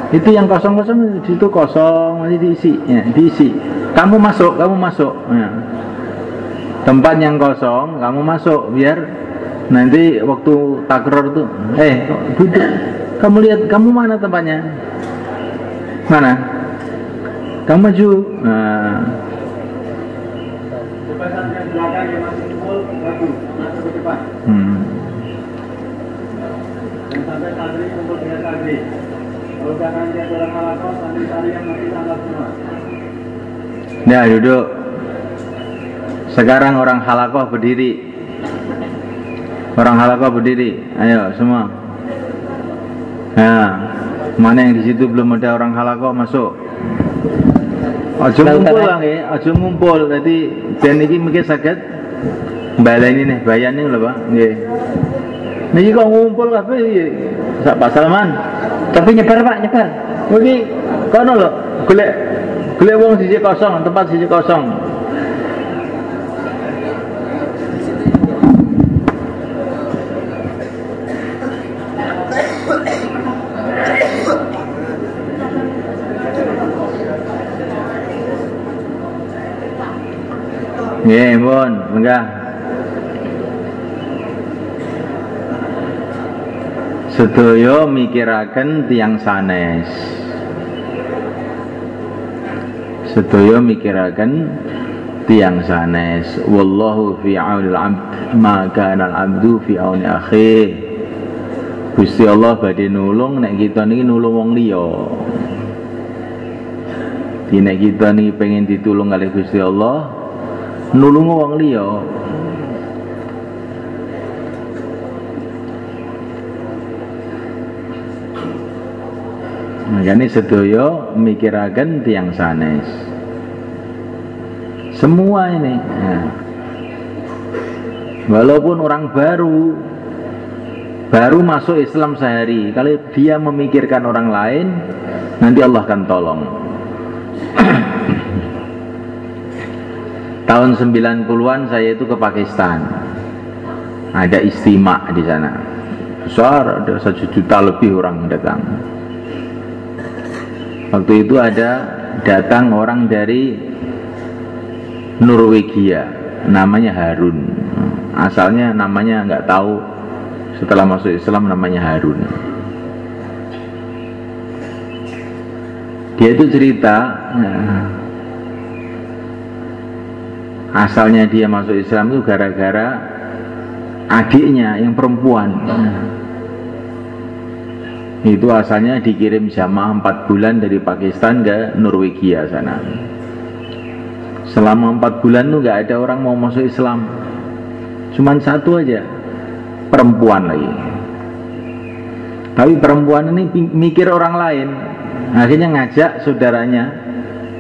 Itu yang kosong-kosong di situ kosong, masih diisi, ya, diisi. Kamu masuk. Ya. Tempat yang kosong, kamu masuk biar nanti waktu takror tuh, duduk. Kamu lihat, kamu mana tempatnya? Mana? Kamu maju. Nah. Nah, duduk. Sekarang orang halakoh berdiri. Orang halakoh berdiri. Ayo semua. Nah, mana yang di situ belum ada orang halakoh masuk. Ojo ngumpul lah nggih, ojo ngumpul. Dadi ben iki mungkin saged baleni nih bayane lho, Pak. Nggih. Niki kok ngumpul kabeh iki. Sak Pak Salman. Tapi nyebar Pak, nyebar. Iki kono lho, golek wong siji kosong, tempat siji kosong. Nggih, pun, enggak. Sedaya mikiraken tiyang sanes. Sedaya mikiraken tiyang sanes. Wallahu fi aunil 'abd ma kana al-'abdu fi auni akhih. Gusti Allah badhe nulung nek kita niki nulung wong liya. Nek kita niki pengen ditulung oleh Gusti Allah, nulung wong liya. Makanya sedaya mikiraken tiyang sanes. Semua ini. Nah. Walaupun orang baru masuk Islam sehari, kalau dia memikirkan orang lain, nanti Allah akan tolong. Tahun 90-an saya itu ke Pakistan. Ada istimewa di sana. Besar, ada 1 juta lebih orang datang. Waktu itu ada datang orang dari Norwegia, namanya Harun. Asalnya namanya nggak tahu, setelah masuk Islam namanya Harun. Dia itu cerita, asalnya dia masuk Islam itu gara-gara adiknya yang perempuan. Itu asalnya dikirim jamaah 4 bulan dari Pakistan ke Norwegia sana. Selama 4 bulan tuh nggak ada orang mau masuk Islam, cuman 1 aja, perempuan lagi. Tapi perempuan ini mikir orang lain, akhirnya ngajak saudaranya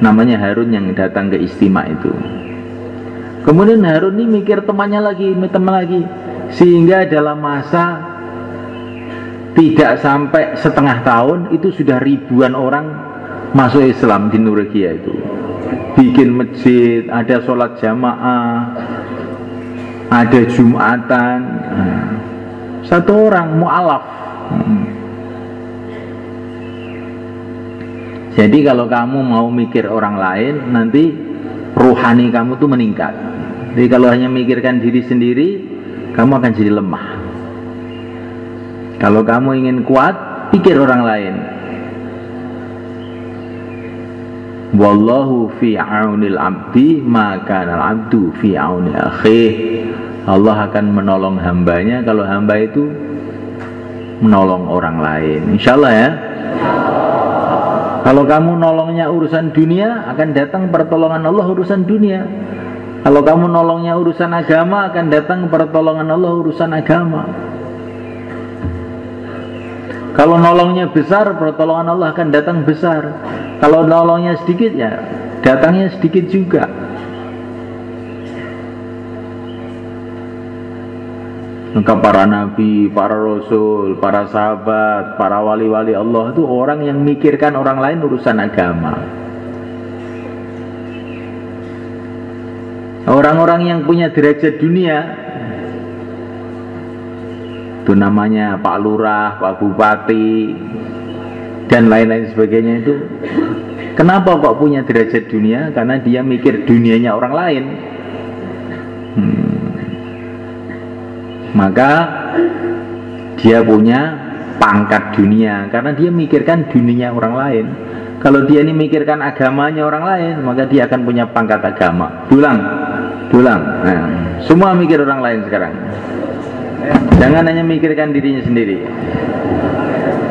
namanya Harun yang datang ke istimewa itu. Kemudian Harun ini mikir teman lagi, sehingga dalam masa tidak sampai setengah tahun itu sudah ribuan orang masuk Islam di Norwegia itu. Bikin masjid, ada sholat jamaah, ada jumatan. 1 orang mu'alaf. Jadi kalau kamu mau mikir orang lain, nanti ruhani kamu tuh meningkat. Jadi kalau hanya mikirkan diri sendiri, kamu akan jadi lemah. Kalau kamu ingin kuat, pikir orang lain. Wallahu fi aunil 'abdi ma kana al-'abdu fi auni akhih. Allah akan menolong hambanya kalau hamba itu menolong orang lain. Insyaallah ya. Kalau kamu nolongnya urusan dunia, akan datang pertolongan Allah urusan dunia. Kalau kamu nolongnya urusan agama, akan datang pertolongan Allah urusan agama. Kalau nolongnya besar, pertolongan Allah akan datang besar. Kalau nolongnya sedikit, ya datangnya sedikit juga. Maka para nabi, para rasul, para sahabat, para wali-wali Allah itu orang yang mikirkan orang lain urusan agama. Orang-orang yang punya derajat dunia itu namanya Pak Lurah, Pak Bupati, dan lain-lain sebagainya itu. Kenapa kok punya derajat dunia? Karena dia mikir dunianya orang lain. Maka dia punya pangkat dunia karena dia mikirkan dunianya orang lain. Kalau dia ini mikirkan agamanya orang lain, maka dia akan punya pangkat agama. Dulang. Nah, semua mikir orang lain sekarang. Jangan hanya mikirkan dirinya sendiri.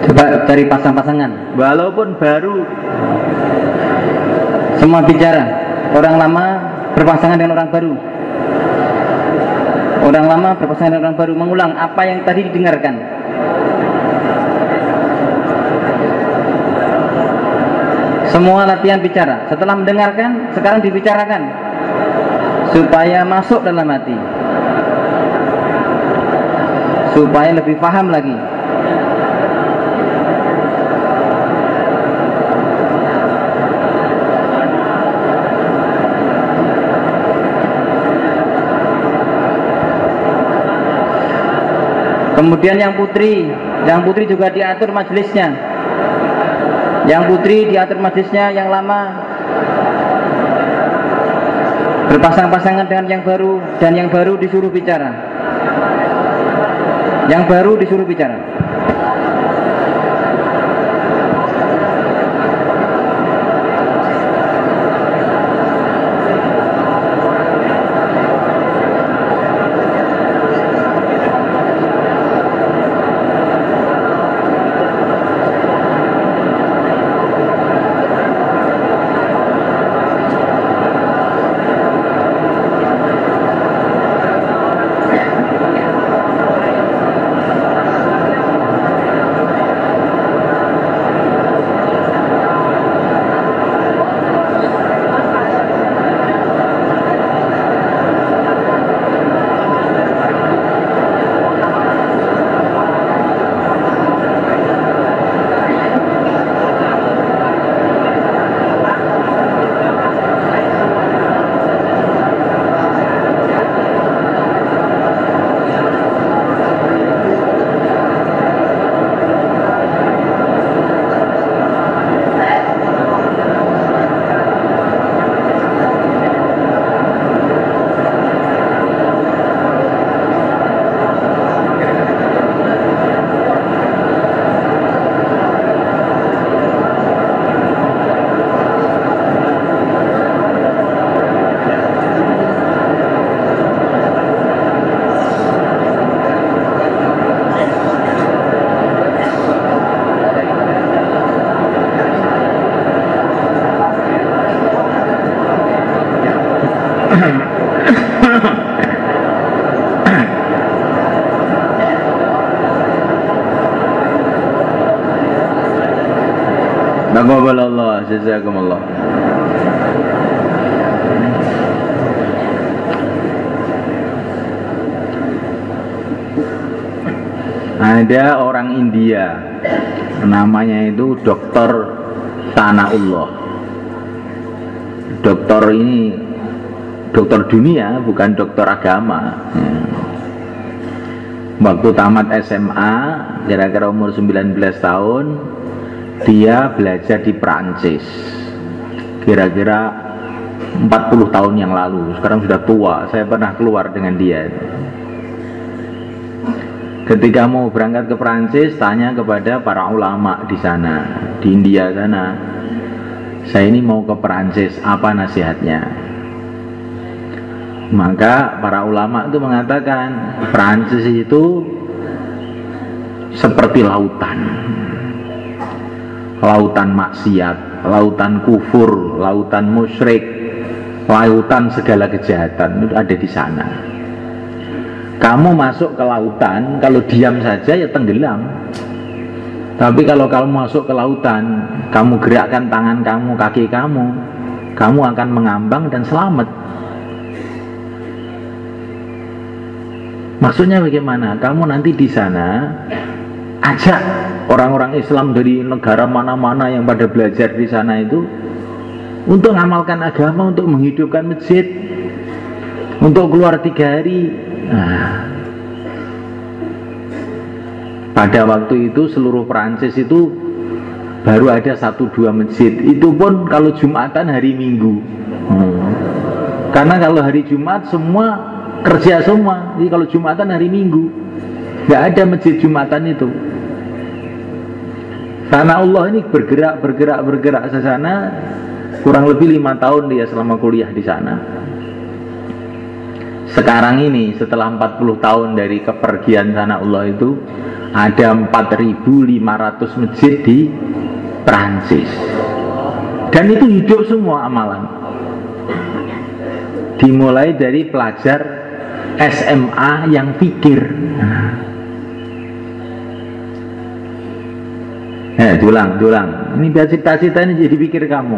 Coba cari pasang-pasangan. Walaupun baru, semua bicara. Orang lama berpasangan dengan orang baru. Orang lama berpasangan dengan orang baru, mengulang apa yang tadi didengarkan. Semua latihan bicara. Setelah mendengarkan, sekarang dibicarakan supaya masuk dalam hati, supaya lebih paham lagi. Kemudian yang putri juga diatur majelisnya. Yang putri diatur majelisnya, yang lama berpasang-pasangan dengan yang baru, dan yang baru disuruh bicara. Yang baru disuruh bicara. Taqabbalallah, jazakumullah. Ada orang India, namanya itu Dr. Sanaullah. Dokter ini dokter dunia, bukan dokter agama. Waktu tamat SMA, kira-kira umur 19 tahun, dia belajar di Prancis. Kira-kira 40 tahun yang lalu. Sekarang sudah tua, saya pernah keluar dengan dia. Ketika mau berangkat ke Prancis, tanya kepada para ulama di sana, di India sana, saya ini mau ke Prancis, apa nasihatnya? Maka para ulama itu mengatakan, Prancis itu seperti lautan, lautan maksiat, lautan kufur, lautan musyrik, lautan segala kejahatan itu ada di sana. Kamu masuk ke lautan, kalau diam saja ya tenggelam. Tapi kalau kamu masuk ke lautan, kamu gerakkan tangan kamu, kaki kamu, kamu akan mengambang dan selamat. Maksudnya bagaimana? Kamu nanti di sana ajak orang-orang Islam dari negara mana-mana yang pada belajar di sana itu untuk mengamalkan agama, untuk menghidupkan masjid, untuk keluar 3 hari. Nah, pada waktu itu seluruh Prancis itu baru ada 1-2 masjid, itu pun kalau Jumatan hari Minggu. Karena kalau hari Jumat semua kerja semua, jadi kalau Jumatan hari Minggu nggak ada masjid Jumatan itu. Karena Allah ini bergerak ke sana kurang lebih 5 tahun dia selama kuliah di sana. Sekarang ini setelah 40 tahun dari kepergian sana Allah itu ada 4.500 masjid di Prancis, dan itu hidup semua amalan, dimulai dari pelajar SMA yang pikir. Diulang. Ini biar cita-cita ini jadi pikir kamu.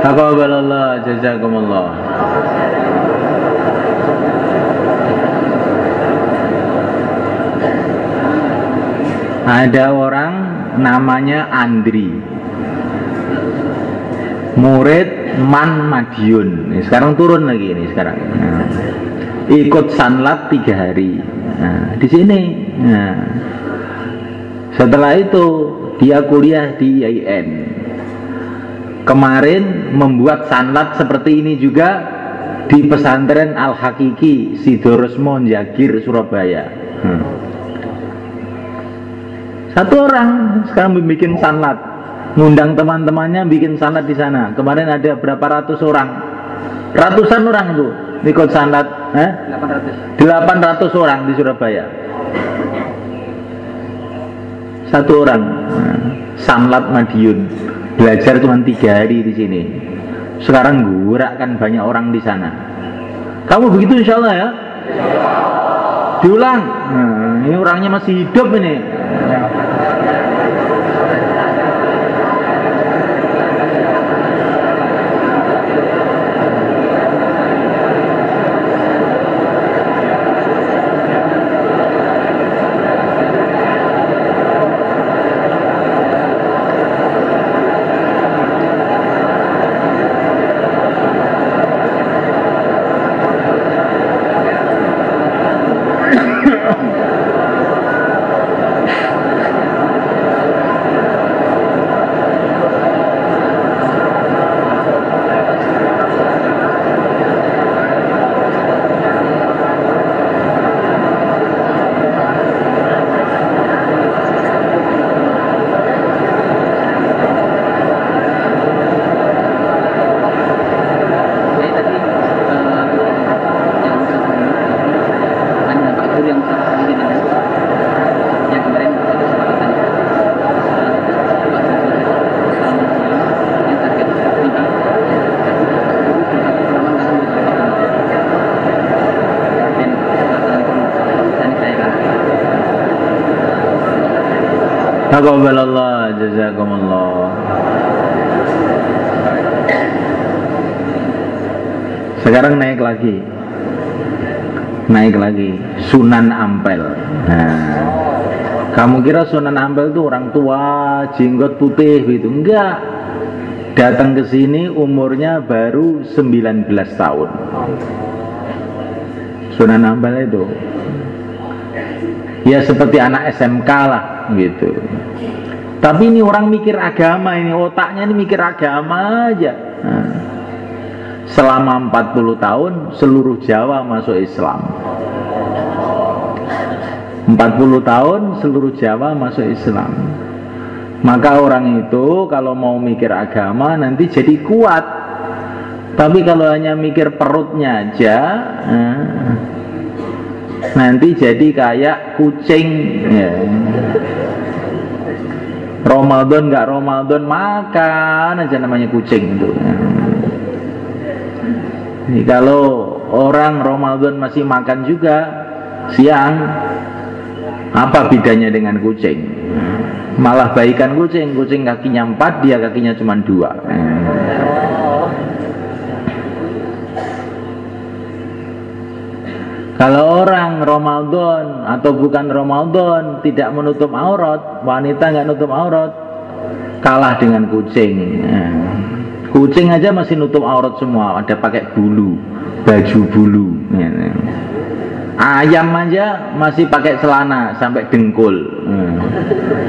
Taqabbalallah, jazakumullah. Ada orang namanya Andri, murid Man Madiun. Sekarang turun lagi ini sekarang. Ikut sanlat 3 hari. Di sini. Setelah itu dia kuliah di IAIN. Kemarin membuat sanlat seperti ini juga di pesantren Al-Hakiki Sidoresmo Jagir Surabaya. Satu orang sekarang bikin sanlat, ngundang teman-temannya bikin sanlat di sana. Kemarin ada berapa ratus orang, ratusan orang tuh ikut sanlat. 800 orang di Surabaya. Satu orang sanlat Madiun. Belajar cuma 3 hari di sini. Sekarang gerakkan banyak orang di sana. Kamu begitu insya Allah ya? Diulang. Ini orangnya masih hidup ini. Taqabbalallah, jazakumullah. Sekarang naik lagi Sunan Ampel. Kamu kira Sunan Ampel itu orang tua, jenggot putih gitu? Enggak. Datang ke sini umurnya baru 19 tahun. Sunan Ampel itu ya seperti anak SMK lah gitu. Tapi ini orang mikir agama, ini otaknya ini mikir agama aja. Nah, selama 40 tahun seluruh Jawa masuk Islam. 40 tahun seluruh Jawa masuk Islam. Maka orang itu kalau mau mikir agama nanti jadi kuat. Tapi kalau hanya mikir perutnya aja, nanti jadi kayak kucing ya. Ramadan nggak Ramadan makan aja namanya kucing itu. Jadi kalau orang Ramadan masih makan juga siang, apa bedanya dengan kucing? Malah baikan kucing, kucing kakinya 4, dia kakinya cuma 2. Kalau orang Ramadan atau bukan Ramadan tidak menutup aurat, wanita nggak nutup aurat, kalah dengan kucing. Kucing aja masih nutup aurat semua, ada pakai bulu, baju bulu. Ayam aja masih pakai celana sampai dengkul.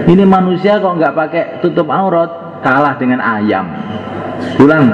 Ini manusia kok nggak pakai tutup aurat, kalah dengan ayam. Pulang.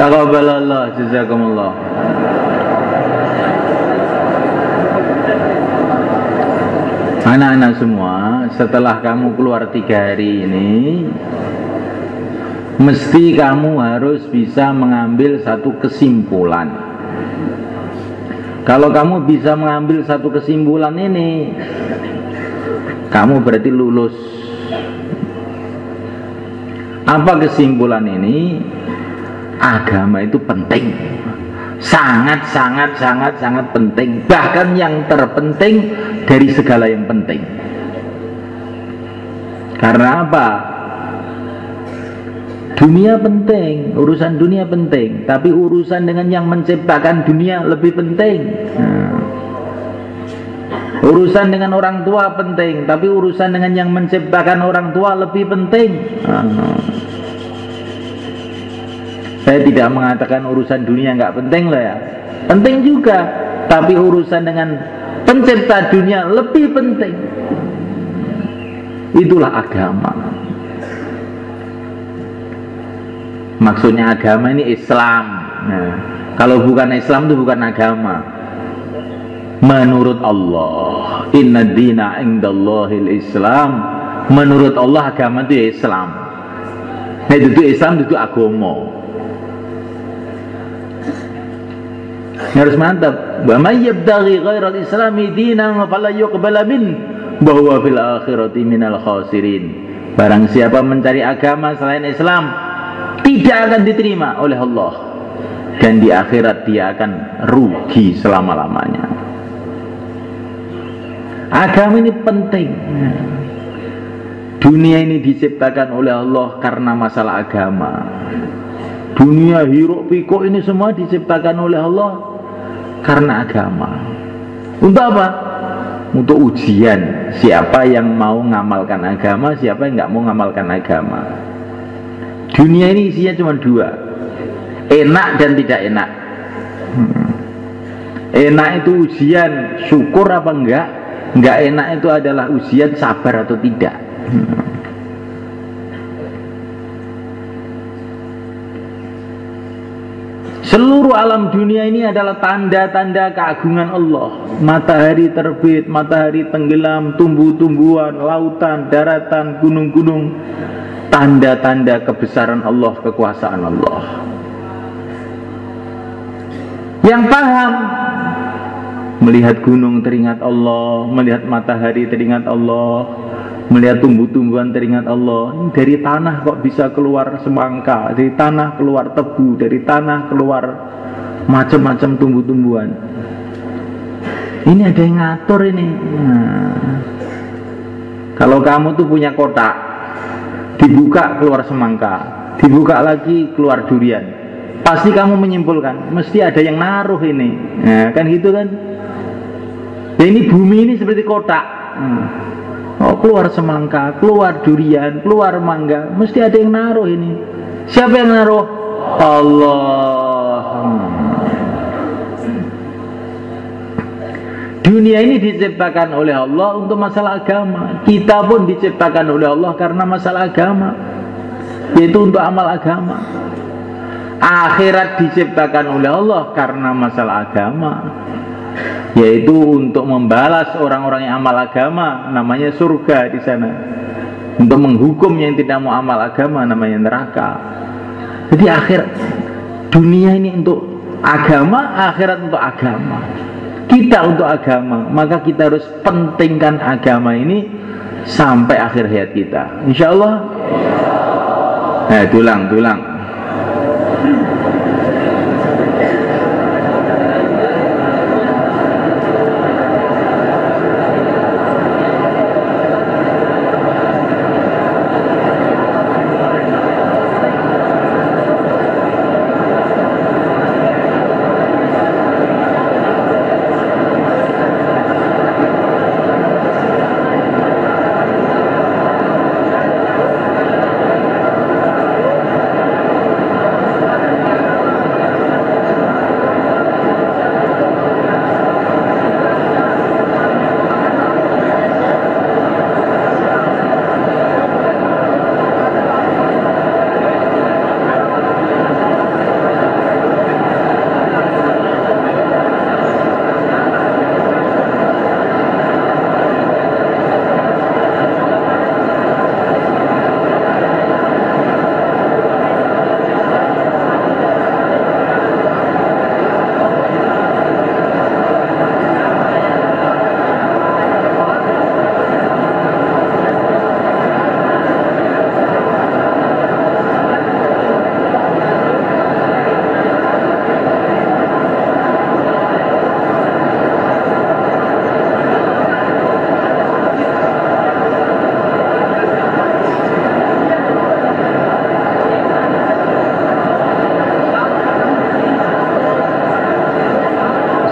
Taqabbalallah, jazakumullah. Anak-anak semua, setelah kamu keluar 3 hari ini, mesti kamu harus bisa mengambil satu kesimpulan. Kalau kamu bisa mengambil satu kesimpulan ini, kamu berarti lulus. Apa kesimpulan ini? Agama itu penting, sangat penting, bahkan yang terpenting dari segala yang penting. Karena apa? Dunia penting, urusan dunia penting, tapi urusan dengan yang menciptakan dunia lebih penting. Urusan dengan orang tua penting, tapi urusan dengan yang menciptakan orang tua lebih penting. Saya tidak mengatakan urusan dunia nggak penting lah ya, penting juga, tapi urusan dengan pencipta dunia lebih penting. Itulah agama. Maksudnya agama ini Islam. Nah, kalau bukan Islam itu bukan agama. Menurut Allah, inna dina indallahil Islam. Menurut Allah agama itu Islam. Nah, itu Islam itu agama. Harus mantap. Wa may yabtaghi ghairal islami dinan fala yuqbala min wa huwa fil akhirati minal khasirin. Barang siapa mencari agama selain Islam, tidak akan diterima oleh Allah, dan di akhirat dia akan rugi selama-lamanya. Agama ini penting. Dunia ini diciptakan oleh Allah karena masalah agama. Dunia hiruk pikuk ini semua diciptakan oleh Allah karena agama. Untuk apa? Untuk ujian siapa yang mau ngamalkan agama, siapa yang nggak mau ngamalkan agama. Dunia ini isinya cuma 2, enak dan tidak enak. Enak itu ujian syukur apa enggak enak itu adalah ujian sabar atau tidak. Seluruh alam dunia ini adalah tanda-tanda keagungan Allah. Matahari terbit, matahari tenggelam, tumbuh-tumbuhan, lautan, daratan, gunung-gunung, tanda-tanda kebesaran Allah, kekuasaan Allah. Yang paham, melihat gunung teringat Allah, melihat matahari teringat Allah, melihat tumbuh-tumbuhan teringat Allah. Dari tanah kok bisa keluar semangka, dari tanah keluar tebu, dari tanah keluar macam-macam tumbuh-tumbuhan. Ini ada yang ngatur ini. Kalau kamu tuh punya kotak, dibuka keluar semangka, dibuka lagi keluar durian, pasti kamu menyimpulkan mesti ada yang naruh ini. Kan gitu kan. Ya, ini bumi ini seperti kotak. Oh, keluar semangka, keluar durian, keluar mangga, mesti ada yang naruh ini. Siapa yang naruh? Allah. Dunia ini diciptakan oleh Allah untuk masalah agama. Kita pun diciptakan oleh Allah karena masalah agama, yaitu untuk amal agama. Akhirat diciptakan oleh Allah karena masalah agama, yaitu untuk membalas orang-orang yang amal agama, namanya surga di sana. Untuk menghukum yang tidak mau amal agama, namanya neraka. Jadi dunia ini untuk agama, akhirat untuk agama. Kita untuk agama, maka kita harus pentingkan agama ini sampai akhir hayat kita, insya Allah. Tulang.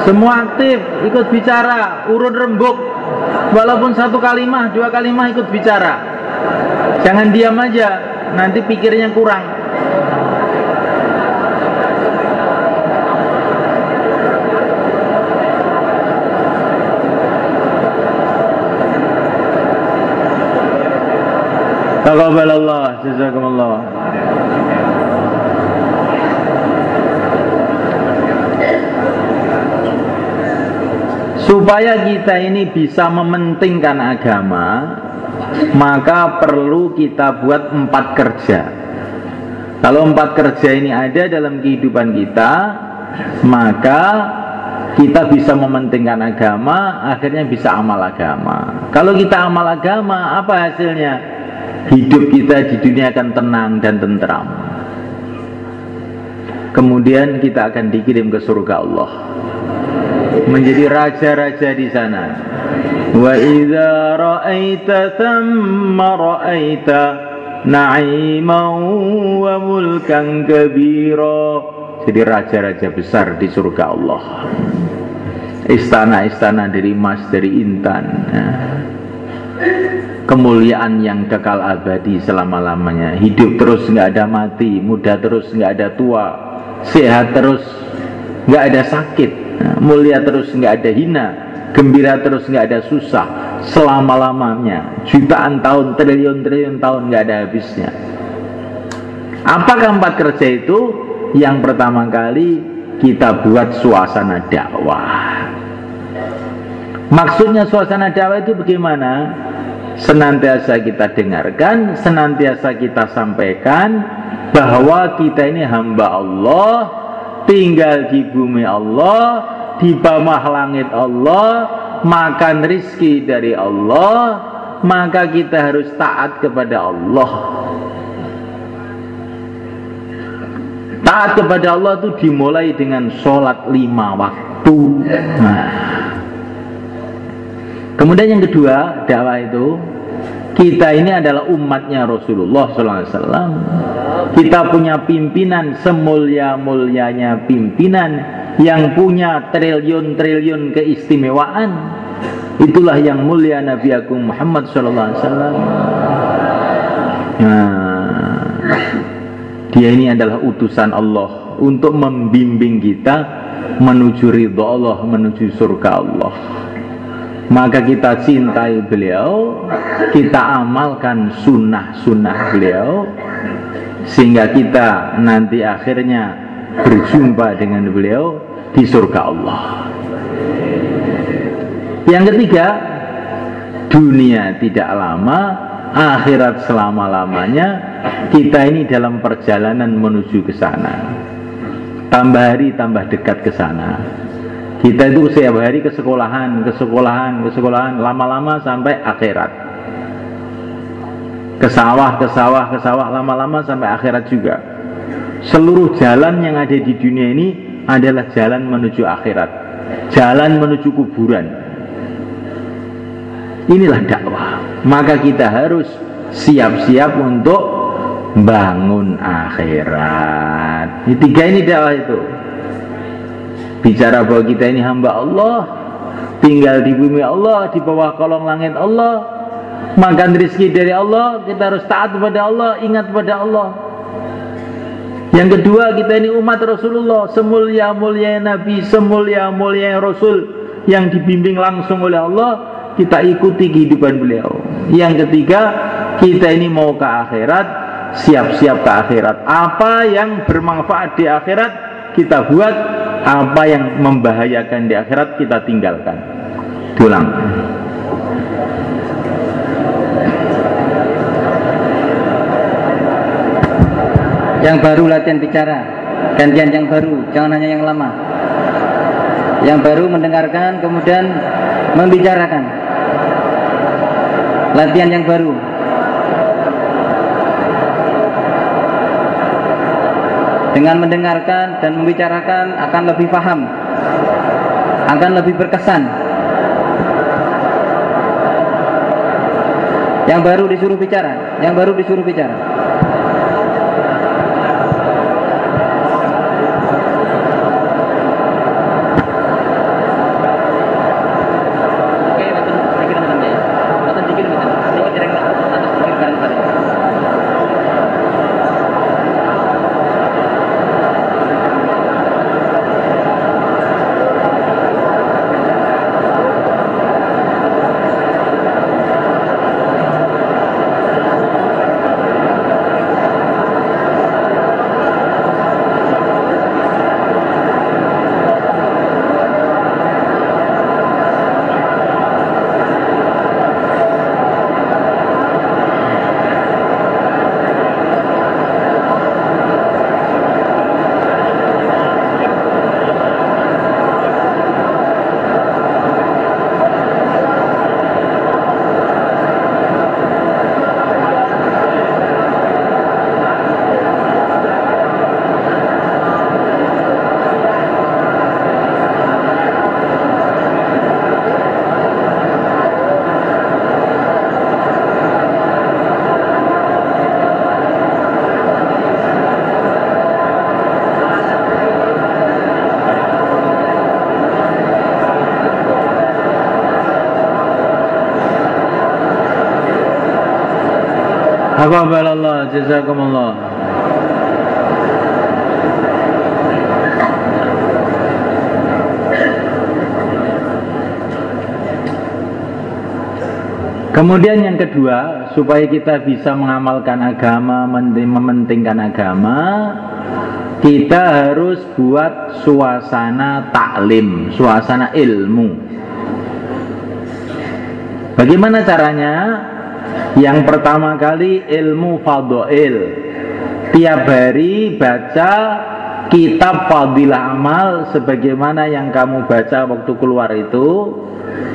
Semua aktif, ikut bicara, urun rembuk. Walaupun satu kalimah, dua kalimah ikut bicara. Jangan diam aja, nanti pikirnya kurang. Taqabbalallah, jazakumullah. Supaya kita ini bisa mementingkan agama, maka perlu kita buat 4 kerja. Kalau 4 kerja ini ada dalam kehidupan kita, maka kita bisa mementingkan agama, akhirnya bisa amal agama. Kalau kita amal agama, apa hasilnya? Hidup kita di dunia akan tenang dan tentram. Kemudian kita akan dikirim ke surga Allah, menjadi raja-raja di sana. Wa idza ra'aita thamma ra'aita na'iman wa mulkan kabira. Jadi raja-raja besar di surga Allah. Istana-istana dari emas, dari intan. Kemuliaan yang kekal abadi selama-lamanya. Hidup terus, nggak ada mati. Muda terus, nggak ada tua. Sehat terus, nggak ada sakit. Mulia terus, nggak ada hina. Gembira terus, nggak ada susah. Selama-lamanya, jutaan tahun, triliun-triliun tahun, nggak ada habisnya. Apakah 4 kerja itu? Yang pertama kali, kita buat suasana dakwah. Maksudnya suasana dakwah itu bagaimana? Senantiasa kita dengarkan, senantiasa kita sampaikan bahwa kita ini hamba Allah, tinggal di bumi Allah, di bawah langit Allah, makan rizki dari Allah, maka kita harus taat kepada Allah. Taat kepada Allah itu dimulai dengan sholat 5 waktu. Nah, kemudian yang kedua, dakwah itu, kita ini adalah umatnya Rasulullah SAW. Kita punya pimpinan semulia-mulianya pimpinan yang punya triliun-triliun keistimewaan. Itulah yang mulia Nabi Agung Muhammad SAW. Nah, dia ini adalah utusan Allah untuk membimbing kita menuju ridha Allah, menuju surga Allah. Maka kita cintai beliau, kita amalkan sunnah-sunnah beliau, sehingga kita nanti akhirnya berjumpa dengan beliau di surga Allah. Yang ketiga, dunia tidak lama, akhirat selama-lamanya. Kita ini dalam perjalanan menuju ke sana. Tambah hari tambah dekat ke sana. Kita itu setiap hari ke sekolahan, lama-lama sampai akhirat. Ke sawah, lama-lama sampai akhirat juga. Seluruh jalan yang ada di dunia ini adalah jalan menuju akhirat, jalan menuju kuburan. Inilah dakwah. Maka kita harus siap-siap untuk bangun akhirat. Ini tiga ini dakwah itu. Bicara bahwa kita ini hamba Allah, tinggal di bumi Allah, di bawah kolong langit Allah, makan rezeki dari Allah, kita harus taat kepada Allah, ingat kepada Allah. Yang kedua, kita ini umat Rasulullah, semulia-mulia Nabi, semulia-mulia Rasul yang dibimbing langsung oleh Allah, kita ikuti kehidupan beliau. Yang ketiga, kita ini mau ke akhirat, siap-siap ke akhirat. Apa yang bermanfaat di akhirat kita buat, apa yang membahayakan di akhirat kita tinggalkan. Diulang. Yang baru latihan bicara, gantian yang baru, jangan hanya yang lama. Yang baru mendengarkan, kemudian membicarakan. Latihan yang baru. Dengan mendengarkan dan membicarakan akan lebih paham, akan lebih berkesan. Yang baru disuruh bicara, yang baru disuruh bicara. Taqabbalallah, jazakumullah. Kemudian yang kedua, supaya kita bisa mengamalkan agama, mementingkan agama, kita harus buat suasana taklim, suasana ilmu. Bagaimana caranya? Yang pertama kali ilmu fadhail. Tiap hari baca kitab fadilah amal sebagaimana yang kamu baca waktu keluar itu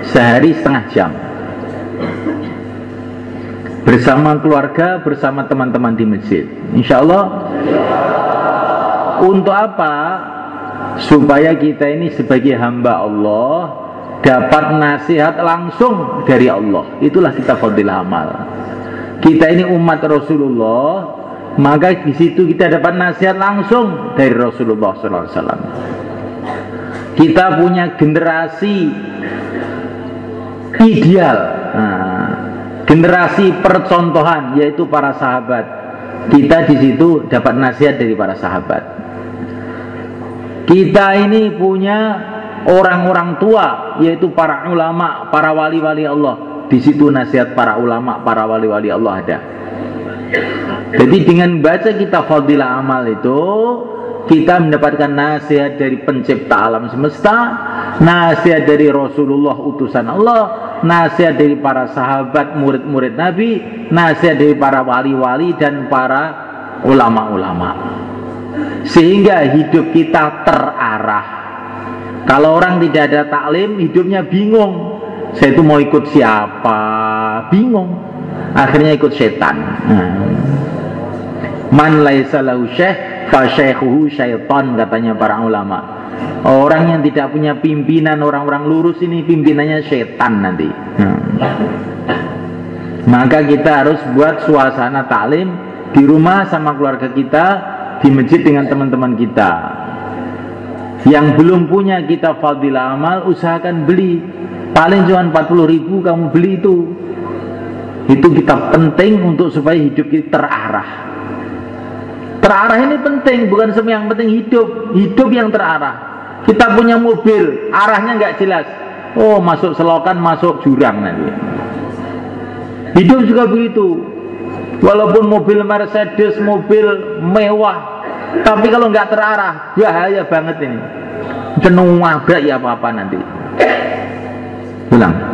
sehari setengah jam. Bersama keluarga, bersama teman-teman di masjid. Insya Allah. Untuk apa? Supaya kita ini sebagai hamba Allah dapat nasihat langsung dari Allah. Itulah kita fadilah amal. Kita ini umat Rasulullah, maka di situ kita dapat nasihat langsung dari Rasulullah SAW. Kita punya generasi ideal, generasi percontohan, yaitu para sahabat. Kita di situ dapat nasihat dari para sahabat. Kita ini punya orang-orang tua, yaitu para ulama, para wali-wali Allah. Di situ nasihat para ulama, para wali-wali Allah ada. Jadi dengan baca kitab fadilah amal itu, kita mendapatkan nasihat dari pencipta alam semesta, nasihat dari Rasulullah utusan Allah, nasihat dari para sahabat, murid-murid Nabi, nasihat dari para wali-wali dan para ulama-ulama. Sehingga hidup kita terarah. Kalau orang tidak ada taklim, hidupnya bingung. Saya itu mau ikut siapa? Bingung. Akhirnya ikut setan. Man laisa lahu syekh fa syaikhuhu syaitan, katanya para ulama. Orang yang tidak punya pimpinan, orang-orang lurus ini pimpinannya setan nanti. Maka kita harus buat suasana taklim di rumah sama keluarga kita, di masjid dengan teman-teman kita. Yang belum punya kitab fadilah amal, usahakan beli. Paling cuma 40.000 kamu beli itu. Itu kitab penting untuk supaya hidup kita terarah. Terarah ini penting, bukan semua yang penting hidup yang terarah. Kita punya mobil, arahnya nggak jelas. Oh, masuk selokan, masuk jurang nanti. Hidup juga begitu. Walaupun mobil Mercedes, mobil mewah, tapi kalau nggak terarah, bahaya banget ini. Jenuh nabrak ya apa-apa nanti. Pulang.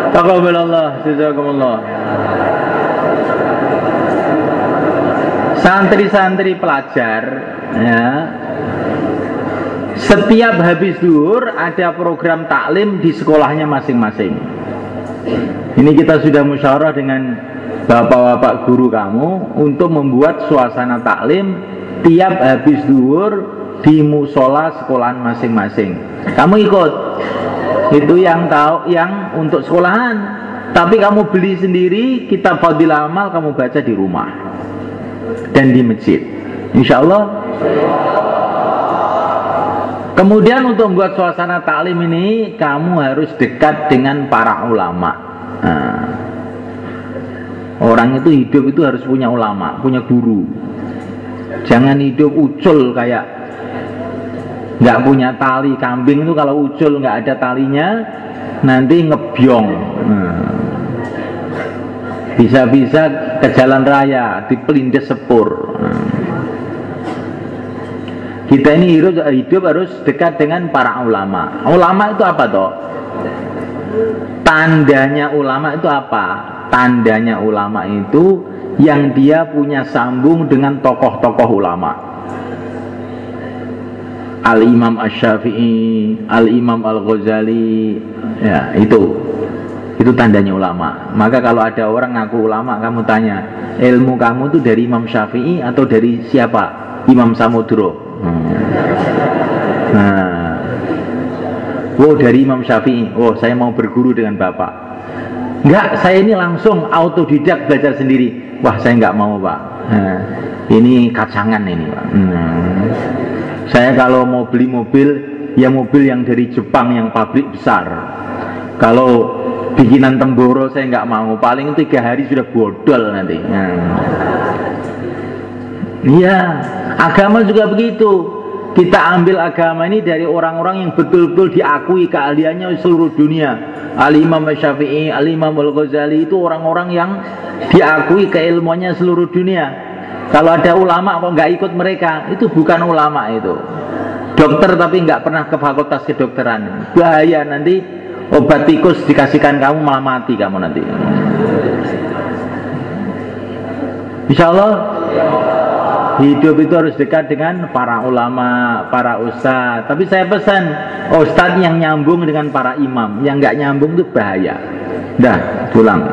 Taqabbalallah, jazakumullah. Santri-santri pelajar ya, setiap habis zuhur ada program taklim di sekolahnya masing-masing. Ini kita sudah musyawarah dengan bapak-bapak guru kamu untuk membuat suasana taklim tiap habis zuhur di musola sekolahan masing-masing. Kamu ikut. Itu yang tahu, yang untuk sekolahan. Tapi kamu beli sendiri kitab fadilah amal, kamu baca di rumah dan di masjid, insya Allah. Kemudian untuk membuat suasana taklim ini, kamu harus dekat dengan para ulama. Orang itu hidup itu harus punya ulama, punya guru. Jangan hidup ucul kayak nggak punya tali. Kambing itu kalau ucul nggak ada talinya nanti ngebyong. Bisa-bisa ke jalan raya dipelindes sepur. Kita ini hidup harus dekat dengan para ulama. Ulama itu apa toh? Tandanya ulama itu apa? Tandanya ulama itu yang dia punya sambung dengan tokoh-tokoh ulama. Al-Imam Asy-Syafi'i, Al-Imam Al-Ghazali, ya itu tandanya ulama. Maka kalau ada orang ngaku ulama, kamu tanya, ilmu kamu itu dari Imam Syafi'i atau dari siapa? Imam Samudro. Nah, oh dari Imam Syafi'i. Oh saya mau berguru dengan bapak. Enggak, saya ini langsung autodidak belajar sendiri. Wah saya enggak mau pak. Nah, ini kacangan ini pak. Saya kalau mau beli mobil, ya mobil yang dari Jepang yang pabrik besar. Kalau bikinan Temboro saya nggak mau, paling 3 hari sudah bodol nanti. Iya, agama juga begitu. Kita ambil agama ini dari orang-orang yang betul-betul diakui keahliannya seluruh dunia. Al-Imam Syafi'i, Al-Imam Al-Ghazali itu orang-orang yang diakui keilmuannya seluruh dunia. Kalau ada ulama kok nggak ikut mereka, itu bukan ulama itu. Dokter tapi nggak pernah ke fakultas kedokteran, bahaya nanti. Obat tikus dikasihkan kamu malah mati kamu nanti. Insya Allah hidup itu harus dekat dengan para ulama, para ustadz. Tapi saya pesan ustadz yang nyambung dengan para imam, yang nggak nyambung itu bahaya. Dah, pulang.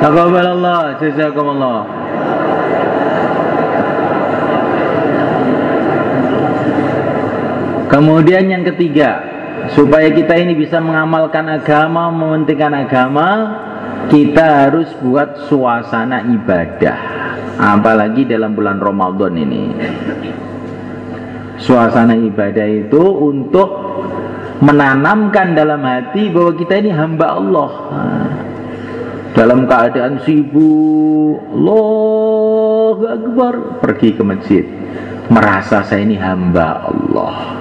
Taqabbalallah, jazakumullah. Kemudian yang ketiga, supaya kita ini bisa mengamalkan agama, mementingkan agama, kita harus buat suasana ibadah. Apalagi dalam bulan Ramadan ini. Suasana ibadah itu untuk menanamkan dalam hati bahwa kita ini hamba Allah. Dalam keadaan sibuk, Allahu Akbar, pergi ke masjid, merasa saya ini hamba Allah.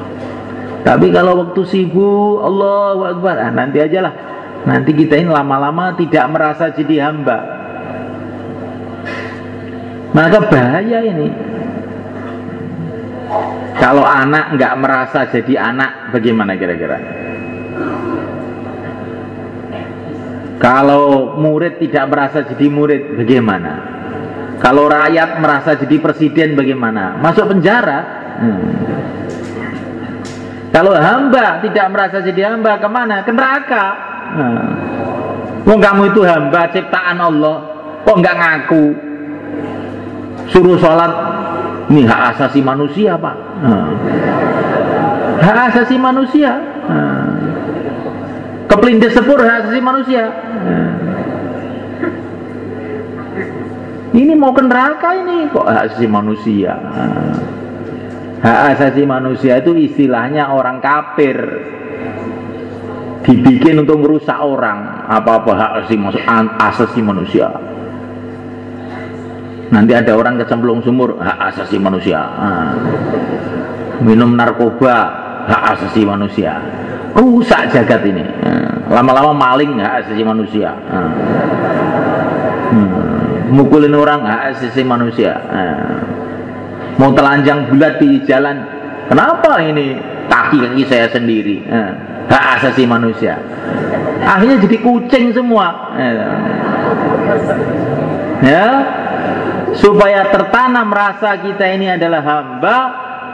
Tapi kalau waktu sibuk, Allahu Akbar, nanti ajalah. Nanti kita ini lama-lama tidak merasa jadi hamba. Maka bahaya ini. Kalau anak nggak merasa jadi anak, bagaimana kira-kira? Kalau murid tidak merasa jadi murid, bagaimana? Kalau rakyat merasa jadi presiden, bagaimana? Masuk penjara. Kalau hamba tidak merasa jadi hamba, kemana? Ke neraka. Kamu itu hamba ciptaan Allah, kok nggak ngaku? Suruh sholat, ini hak asasi manusia pak. Hak asasi manusia. Kepelindes sepur hak asasi manusia. Ini mau ke neraka ini, kok hak asasi manusia. Hak asasi manusia itu istilahnya orang kafir. dibikin untuk merusak orang, apa-apa hak asasi manusia. Nanti ada orang kecemplung sumur, hak asasi manusia. Minum narkoba, hak asasi manusia. Rusak jagat ini. Lama-lama maling, hak asasi manusia. Mukulin orang, hak asasi manusia. Mau telanjang bulat di jalan, kenapa ini kaki saya sendiri? Hak asasi manusia. Akhirnya jadi kucing semua. Ya, supaya tertanam rasa kita ini adalah hamba,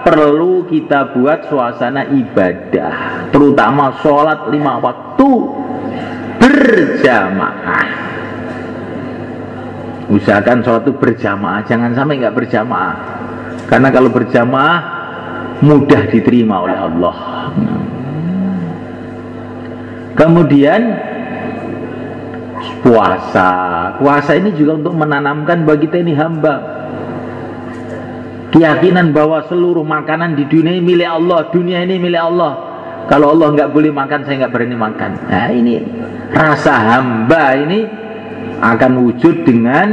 perlu kita buat suasana ibadah, terutama sholat 5 waktu berjamaah. Usahakan sholat itu berjamaah, jangan sampai nggak berjamaah, karena kalau berjamaah mudah diterima oleh Allah. Kemudian puasa ini juga untuk menanamkan bagi kita ini hamba keyakinan bahwa seluruh makanan di dunia ini milik Allah, dunia ini milik Allah. Kalau Allah nggak boleh makan, saya nggak berani makan. Nah, ini rasa hamba ini akan wujud dengan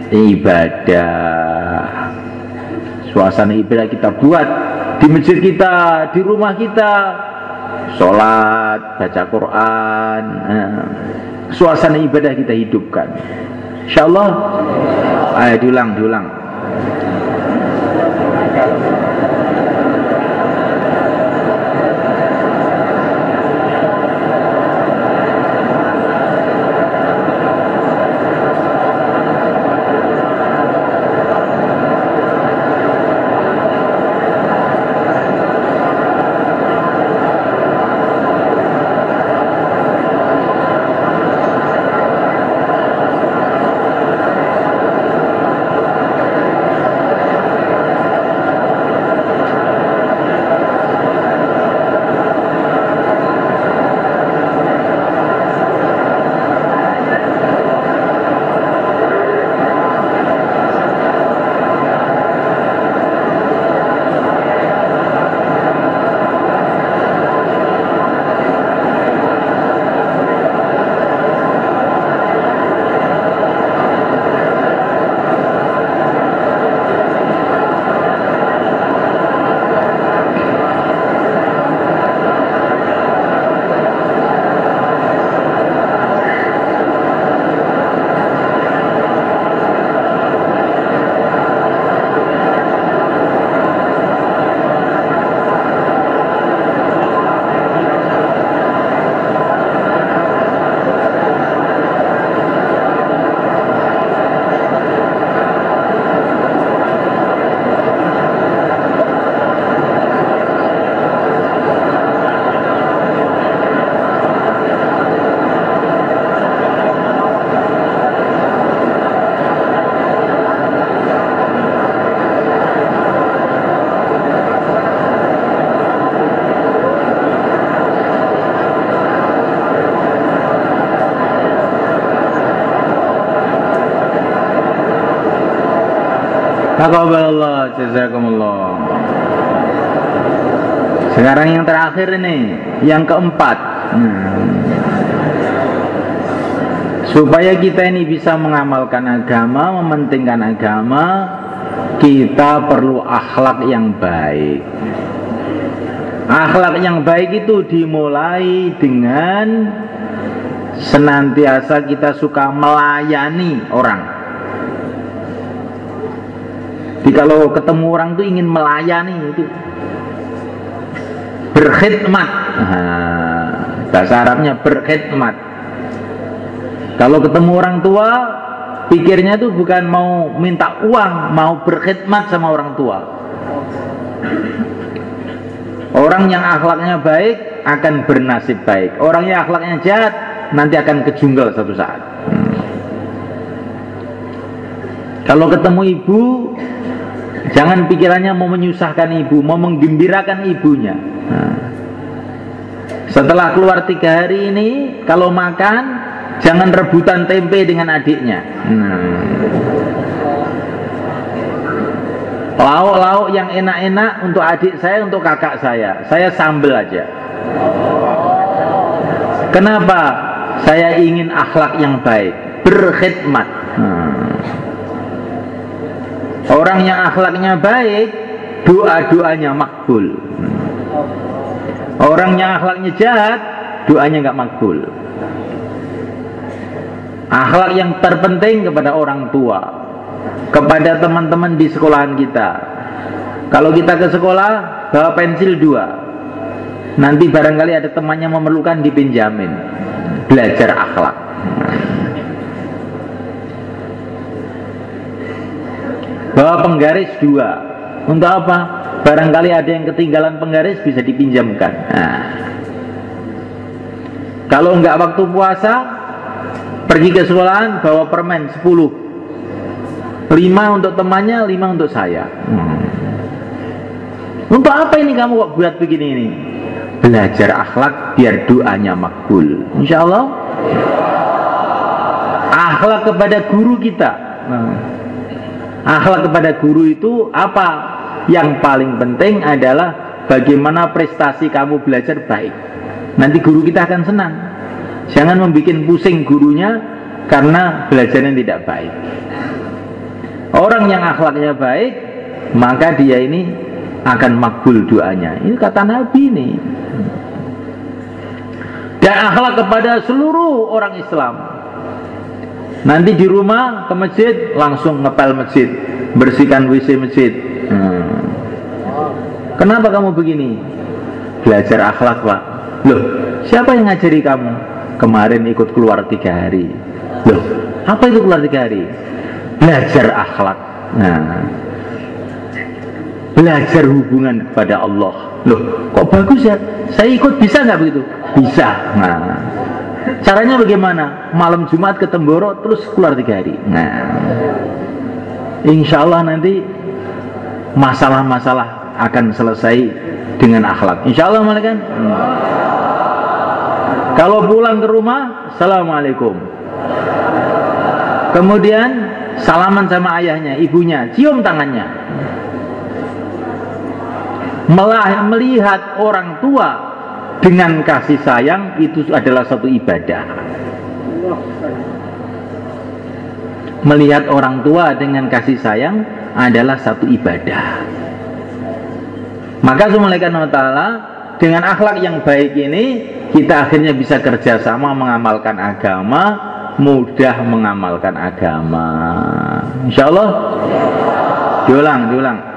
ibadah. Suasana ibadah kita buat di masjid kita, di rumah kita, sholat, baca Quran, suasana ibadah kita hidupkan. InsyaAllah. Ayo diulang. Taqabbalallah, jazakumullah. Sekarang yang terakhir ini, yang keempat. Supaya kita ini bisa mengamalkan agama, mementingkan agama, kita perlu akhlak yang baik. Akhlak yang baik itu dimulai dengan senantiasa kita suka melayani orang. Jadi kalau ketemu orang tuh ingin melayani, itu berkhidmat. Bahasa Arabnya berkhidmat. Kalau ketemu orang tua, pikirnya tuh bukan mau minta uang, mau berkhidmat sama orang tua. Orang yang akhlaknya baik akan bernasib baik. Orang yang akhlaknya jahat nanti akan kejunggal suatu saat. Kalau ketemu ibu, jangan pikirannya mau menyusahkan ibu, mau menggembirakan ibunya. Setelah keluar 3 hari ini, kalau makan, jangan rebutan tempe dengan adiknya. Lauk-lauk yang enak-enak untuk adik saya, untuk kakak saya sambel aja. Kenapa saya ingin akhlak yang baik? Berkhidmat. Orang yang akhlaknya baik, doa-doanya makbul. Orang yang akhlaknya jahat, doanya nggak makbul. Akhlak yang terpenting kepada orang tua, kepada teman-teman di sekolahan kita. Kalau kita ke sekolah bawa pensil 2, nanti barangkali ada temannya memerlukan, dipinjamin. Belajar akhlak. Bawa penggaris 2, untuk apa? Barangkali ada yang ketinggalan penggaris, bisa dipinjamkan. Kalau enggak waktu puasa, pergi ke sekolahan bawa permen 10, 5 untuk temannya, 5 untuk saya. Untuk apa ini kamu kok buat begini ini? Belajar akhlak biar doanya makbul. Insya Allah. Akhlak kepada guru kita. Akhlak kepada guru itu apa? Yang paling penting adalah bagaimana prestasi kamu belajar baik. Nanti guru kita akan senang. Jangan membuat pusing gurunya karena belajarnya tidak baik. Orang yang akhlaknya baik, maka dia ini akan makbul doanya. Ini kata Nabi ini. Dan akhlak kepada seluruh orang Islam. Nanti di rumah ke masjid langsung ngepel masjid, bersihkan WC masjid. Kenapa kamu begini? Belajar akhlak, Pak. Loh, siapa yang ngajari kamu? Kemarin ikut keluar 3 hari. Loh, apa itu keluar 3 hari? Belajar akhlak. Belajar hubungan kepada Allah. Loh, kok bagus ya? Saya ikut, bisa nggak begitu? Bisa. Caranya bagaimana? Malam Jumat ke Temboro, terus keluar 3 hari. Insya Allah nanti masalah-masalah akan selesai dengan akhlak. Insya Allah, malaikat. Kalau pulang ke rumah, assalamualaikum. Kemudian salaman sama ayahnya, ibunya, cium tangannya. Melihat orang tua dengan kasih sayang itu adalah satu ibadah. Melihat orang tua dengan kasih sayang adalah satu ibadah. Maka Subhanahu wa ta'ala, dengan akhlak yang baik ini kita akhirnya bisa kerjasama mengamalkan agama, mudah mengamalkan agama. Insya Allah. Diulang.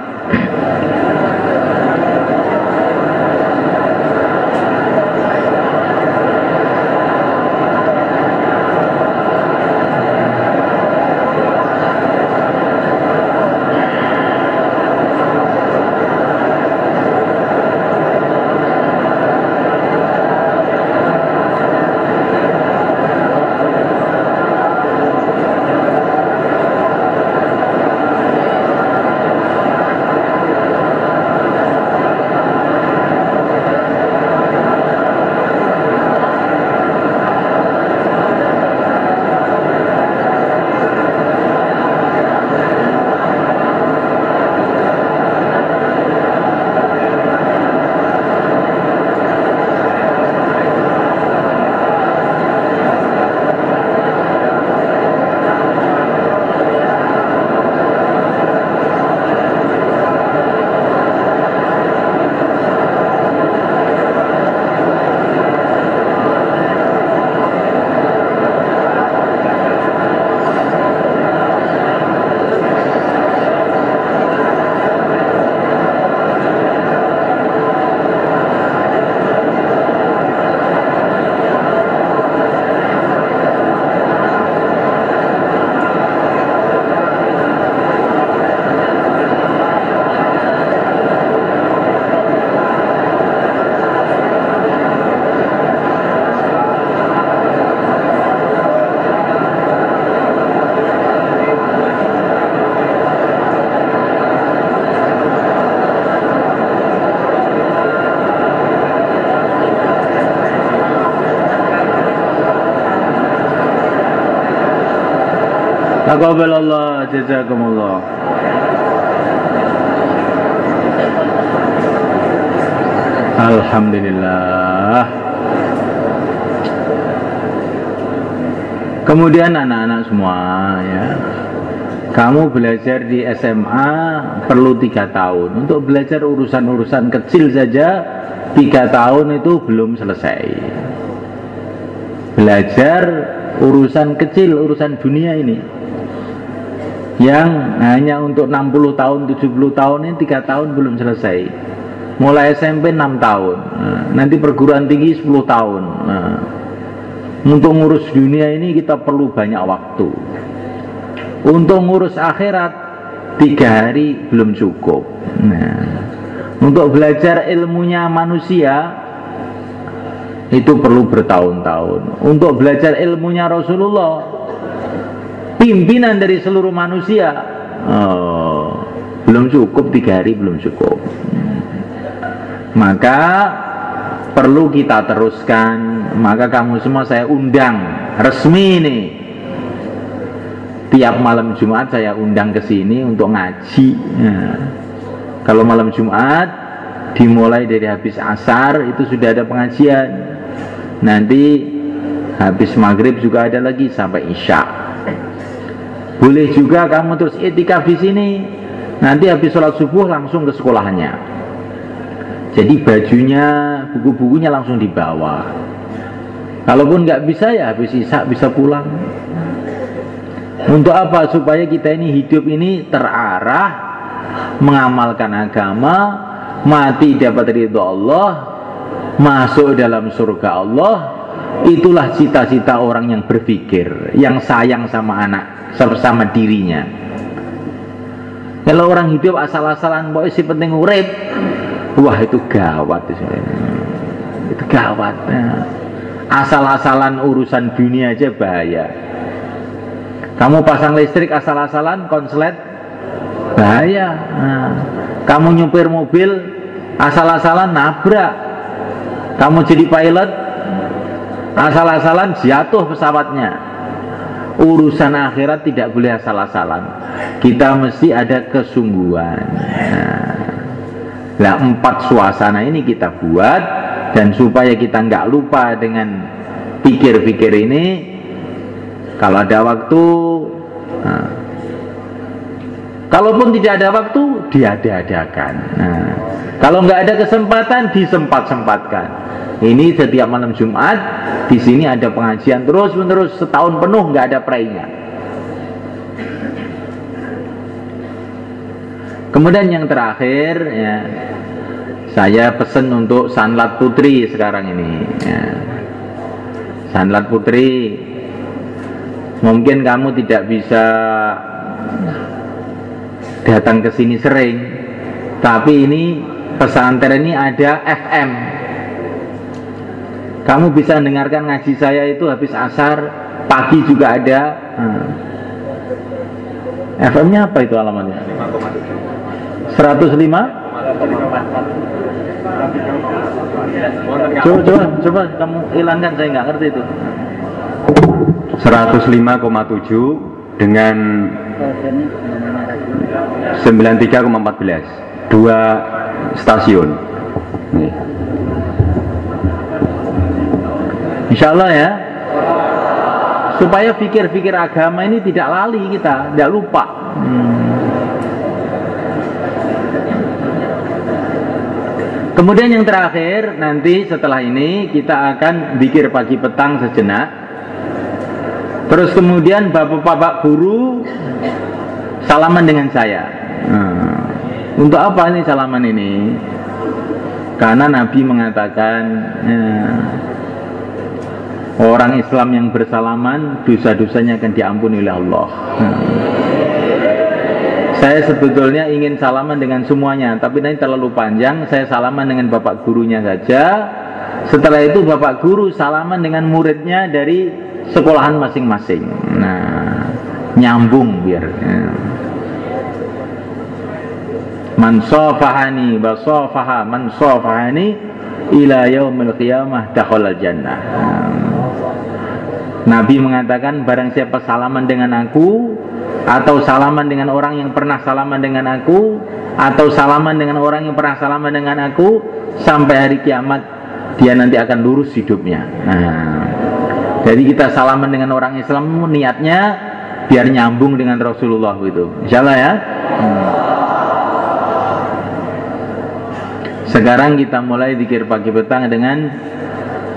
Taqabbalallah, jazakumullah. Alhamdulillah. Kemudian anak-anak semua ya, kamu belajar di SMA perlu 3 tahun. Untuk belajar urusan-urusan kecil saja 3 tahun itu belum selesai. Belajar urusan kecil, urusan dunia ini yang hanya untuk 60 tahun, 70 tahun ini 3 tahun belum selesai. Mulai SMP 6 tahun, nanti perguruan tinggi 10 tahun. Untuk ngurus dunia ini kita perlu banyak waktu. Untuk ngurus akhirat 3 hari belum cukup. Untuk belajar ilmunya manusia itu perlu bertahun-tahun. Untuk belajar ilmunya Rasulullah, pimpinan dari seluruh manusia, belum cukup 3 hari, belum cukup. Maka perlu kita teruskan. Maka kamu semua saya undang resmi nih, tiap malam Jumat saya undang ke sini untuk ngaji. Kalau malam Jumat dimulai dari habis asar itu sudah ada pengajian. Nanti habis maghrib juga ada lagi sampai isya. Boleh juga kamu terus i'tikaf di sini. Nanti habis sholat subuh langsung ke sekolahnya. Jadi bajunya, buku-bukunya langsung dibawa. Kalaupun nggak bisa ya habis isya bisa pulang. Untuk apa? Supaya kita ini hidup ini terarah, mengamalkan agama, mati dapat ridho Allah, masuk dalam surga Allah. Itulah cita-cita orang yang berpikir, yang sayang sama anak, sama dirinya. Kalau orang hidup asal-asalan, pokoknya si penting urip, wah itu gawat. Itu gawat. Asal-asalan urusan dunia aja bahaya. Kamu pasang listrik asal-asalan, konslet, bahaya. Kamu nyupir mobil asal-asalan, nabrak. Kamu jadi pilot asal-asalan, jatuh pesawatnya. Urusan akhirat tidak boleh asal-asalan. Kita mesti ada kesungguhan. Nah, 4 suasana ini kita buat, dan supaya kita nggak lupa dengan pikir-pikir ini, kalau ada waktu, kalaupun tidak ada waktu, diada-adakan. Kalau nggak ada kesempatan, disempat-sempatkan. Ini setiap malam Jumat di sini ada pengajian terus-menerus setahun penuh, nggak ada prainya. Kemudian yang terakhir ya, saya pesan untuk Sanlat Putri sekarang ini ya. Sanlat Putri, mungkin kamu tidak bisa datang ke sini sering, tapi ini pesantren ini ada FM. Kamu bisa dengarkan ngaji saya itu habis asar, pagi juga ada. FM-nya apa itu alamatnya? 105? Coba kamu hilangkan, saya nggak ngerti itu. 105,7 dengan 93,14, 2 stasiun. Nih. Insya Allah ya, supaya pikir-pikir agama ini tidak lali kita, tidak lupa. Kemudian yang terakhir, nanti setelah ini kita akan zikir pagi petang sejenak. Terus kemudian bapak-bapak guru salaman dengan saya. Untuk apa ini salaman ini? Karena Nabi mengatakan orang Islam yang bersalaman dosa-dosanya akan diampuni oleh Allah. Saya sebetulnya ingin salaman dengan semuanya, tapi nanti terlalu panjang. Saya salaman dengan bapak gurunya saja. Setelah itu bapak guru salaman dengan muridnya dari sekolahan masing-masing. Nah, nyambung biar. Man safahani wa safaha man safahani ila yaumil qiyamah dakhalal jannah. Nabi mengatakan barang siapa salaman dengan aku, atau salaman dengan orang yang pernah salaman dengan aku, atau salaman dengan orang yang pernah salaman dengan aku, sampai hari kiamat dia nanti akan lurus hidupnya. Jadi kita salaman dengan orang Islam niatnya biar nyambung dengan Rasulullah gitu. Insyaallah ya. Sekarang kita mulai zikir pagi petang dengan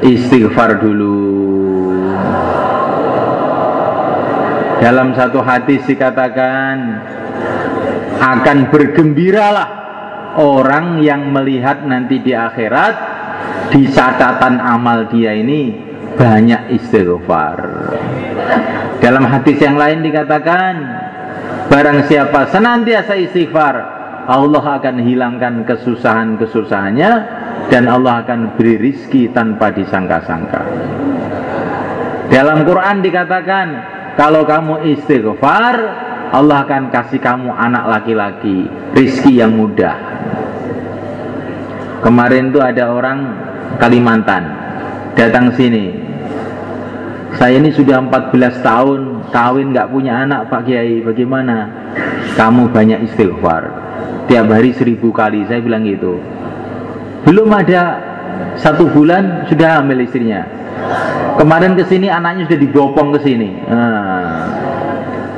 istighfar dulu. Dalam satu hadis dikatakan akan bergembiralah orang yang melihat nanti di akhirat di catatan amal dia ini banyak istighfar. Dalam hadis yang lain dikatakan barang siapa senantiasa istighfar, Allah akan hilangkan kesusahan-kesusahannya dan Allah akan beri rizki tanpa disangka-sangka. Dalam Quran dikatakan kalau kamu istighfar, Allah akan kasih kamu anak laki-laki, rizki yang mudah. Kemarin tuh ada orang Kalimantan datang sini. Saya ini sudah 14 tahun kawin nggak punya anak Pak Kiai, bagaimana? Kamu banyak istighfar, tiap hari 1000 kali. Saya bilang gitu. Belum ada 1 bulan sudah hamil istrinya. Kemarin kesini anaknya sudah dibopong ke sini.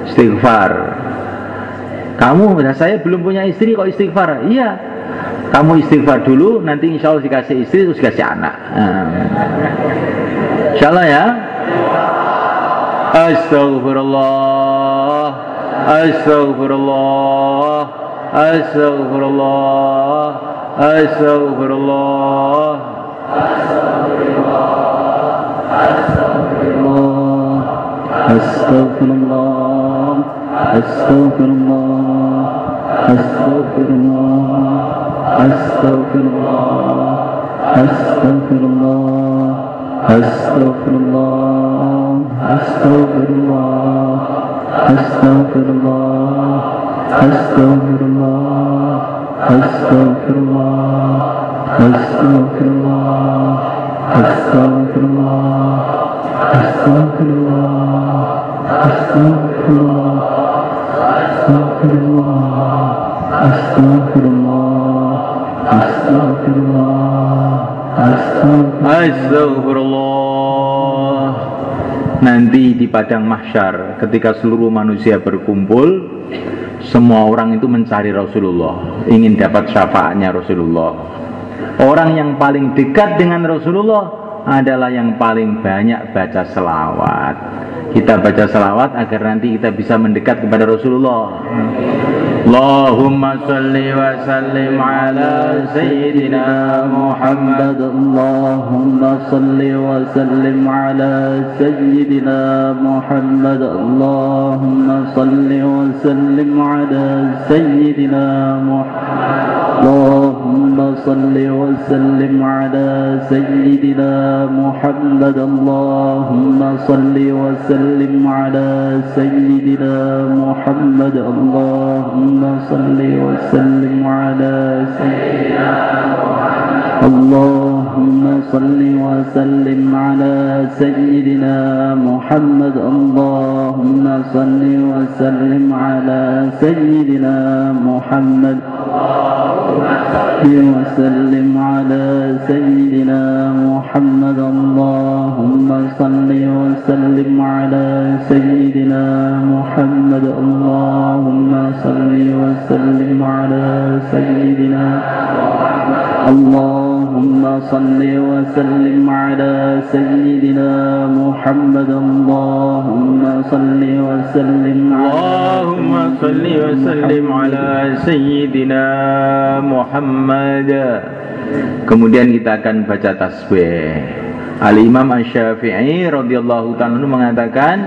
Istighfar. Kamu, saya belum punya istri kok istighfar. Iya, kamu istighfar dulu, nanti insya Allah dikasih istri terus dikasih anak. Insya Allah ya. Astaghfirullah, astaghfirullah, astaghfirullah, astaghfirullah, Astaghfirullah, astaghfirullah, astaghfirullah, astaghfirullah, astaghfirullah, astaghfirullah, astaghfirullah, astaghfirullah, astaghfirullah, astaghfirullah, astaghfirullah, astaghfirullah, astaghfirullah, astaghfirullah, astaghfirullah, astaghfirullah, Astagfirullah. Nanti di padang mahsyar ketika seluruh manusia berkumpul, semua orang itu mencari Rasulullah, ingin dapat syafaatnya Rasulullah. Orang yang paling dekat dengan Rasulullah adalah yang paling banyak baca selawat. Kita baca selawat agar nanti kita bisa mendekat kepada Rasulullah. Allahumma salli wa sallim ala Sayyidina Muhammad. Allahumma salli wa sallim ala Sayyidina Muhammad. Allahumma salli wa sallim ala Sayyidina Muhammad. Allahumma salli wa sallim ala Sayyidina Muhammad. Allahumma salli wa sallim ala Sayyidina Muhammad. Allahumma salli wa sallim ala Sayyidina Muhammad. Allahumma salli wa sallim ala Sayyidina Muhammad. Allahumma salli wa sallim ala Sayyidina Muhammad. وسلم على سيدنا محمد. اللهم صل وسلم على سيدنا محمد. اللهم صل وسلم على سيدنا محمد. اللهم صل وسلم على سيدنا محمد. اللهم صل وسلم على سيدنا Muhammad. Kemudian kita akan baca tasbih. Al-Imam Asy-Syafi'i radhiyallahu ta'ala mengatakan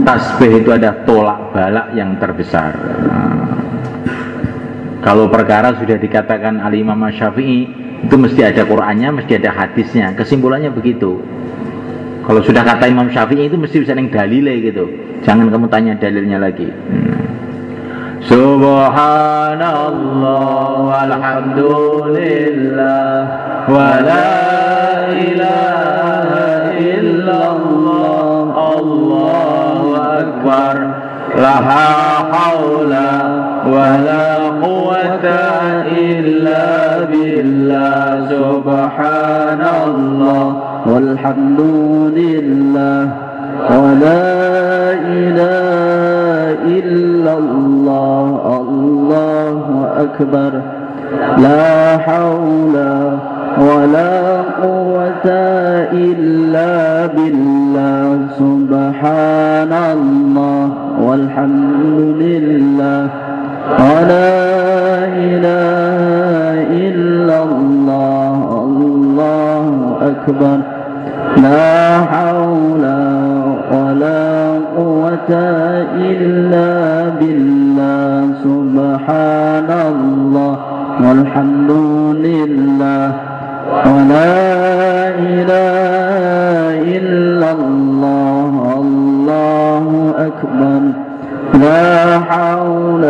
tasbih itu ada tolak balak yang terbesar. Kalau perkara sudah dikatakan Al-Imam Asy-Syafi'i, itu mesti ada Qur'annya, mesti ada hadisnya. Kesimpulannya begitu. Kalau sudah kata Imam Syafi'i itu mesti bisa yang dalile gitu. Jangan kamu tanya dalilnya lagi. Subhanallah walhamdulillah wa la ilaha illallah. Allahu akbar. La haula wa la quwwata illa billah. Subhanallah walhamdulillah أكبر لا حول ولا قوة إلا بالله سبحان الله والحمد لله ولا إله إلا الله الله أكبر لا حول ولا قوة إلا بالله سبحان الله والحمد لله ولا إله إلا الله الله أكبر لا حول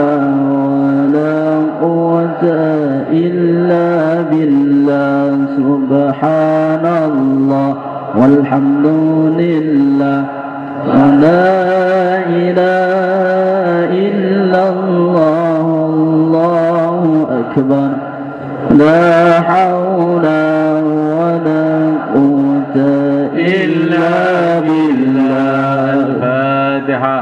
ولا قوة إلا بالله سبحان الله والحمد لله ولا إله إلا الله الله أكبر لا حول ولا قوة إلا بالله الفاتحة.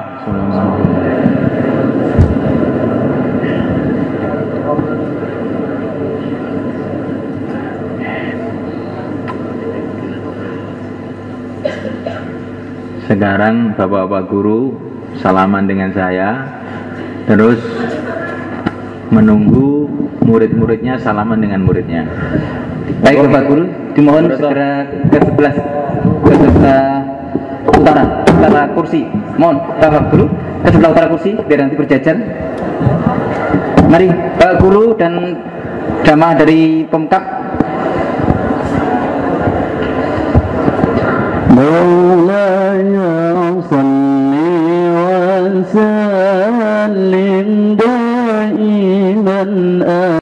Sekarang bapak-bapak guru salaman dengan saya, terus menunggu murid-muridnya salaman dengan muridnya. Baik Bapak Guru, dimohon segera ke sebelah utara kursi. Mohon Bapak Guru ke sebelah utara kursi biar nanti berjajar. Mari Bapak Guru dan jamaah dari Pemkab. مولاي صل وسلم